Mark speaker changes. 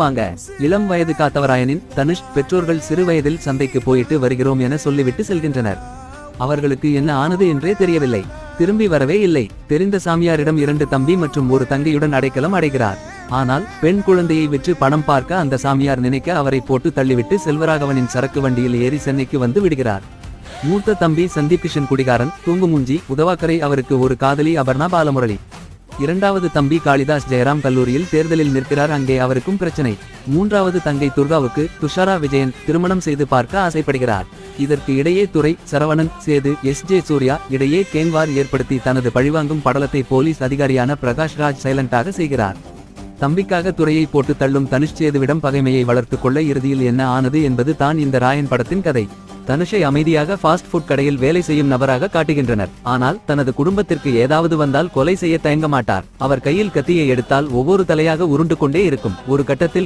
Speaker 1: வாங்க. இளம் வயது காத்தவராயனின் தனுஷ் பெற்றோர்கள் சிறு வயதில் சந்தைக்கு போயிட்டு வருகிறோம் என சொல்லிவிட்டு செல்கின்றனர். அவர்களுக்கு என்ன ஆனது என்றே தெரியவில்லை. திரும்பி வரவே இல்லை. தெரிந்த சாமியாரிடம் 2 தம்பி மற்றும் ஒரு தங்கையுடன் அடைக்கலம் அடைகிறார். ஆனால் பெண் குழந்தையை விற்று பணம் பார்க்க அந்த சாமியார் நினைக்க அவரை போட்டு தள்ளிவிட்டு செல்வராகவனின் சரக்கு வண்டியில் ஏறி சென்னைக்கு வந்து விடுகிறார். மூத்த தம்பி சந்தீப் கிஷன் குடிகாரன், தூங்குமூஞ்சி, உதவாக்கரை. அவருக்கு ஒரு காதலி அபர்ணா பாலமுரளி. இரண்டாவது தம்பி காளிதாஸ் ஜெயராம் கல்லூரியில் தேர்தலில் நிற்கிறார். அங்கே அவருக்கும் பிரச்சனை. மூன்றாவது தங்கை துர்காவுக்கு துஷாரா விஜயன் திருமணம் செய்து பார்க்க ஆசைப்படுகிறார். இதற்கு இடையே துரை, சரவணன், சேது, SJ சூர்யா இடையே கேங்வார் ஏற்படுத்தி தனது பழிவாங்கும் படலத்தை போலீஸ் அதிகாரியான பிரகாஷ் ராஜ் சைலண்டாக செய்கிறார். தம்பிக்காக துறையை போட்டு தள்ளும் தனுஷ் சேதுவிடம் பகைமையை வளர்த்து கொள்ள இறுதியில் என்ன ஆனது என்பது தான் இந்த ராயன் படத்தின் கதை. தனுஷை அமைதியாக ஃபாஸ்ட் ஃபுட் கடையில் வேலை செய்யும் நபராக காட்டுகின்றனர். ஆனால் தனது குடும்பத்திற்கு ஏதாவது வந்தால் கொலை செய்ய தயங்க மாட்டார். அவர் கையில் கத்தியை எடுத்தால் ஒவ்வொரு தலையாக உருண்டு கொண்டே இருக்கும். ஒரு கட்டத்தில்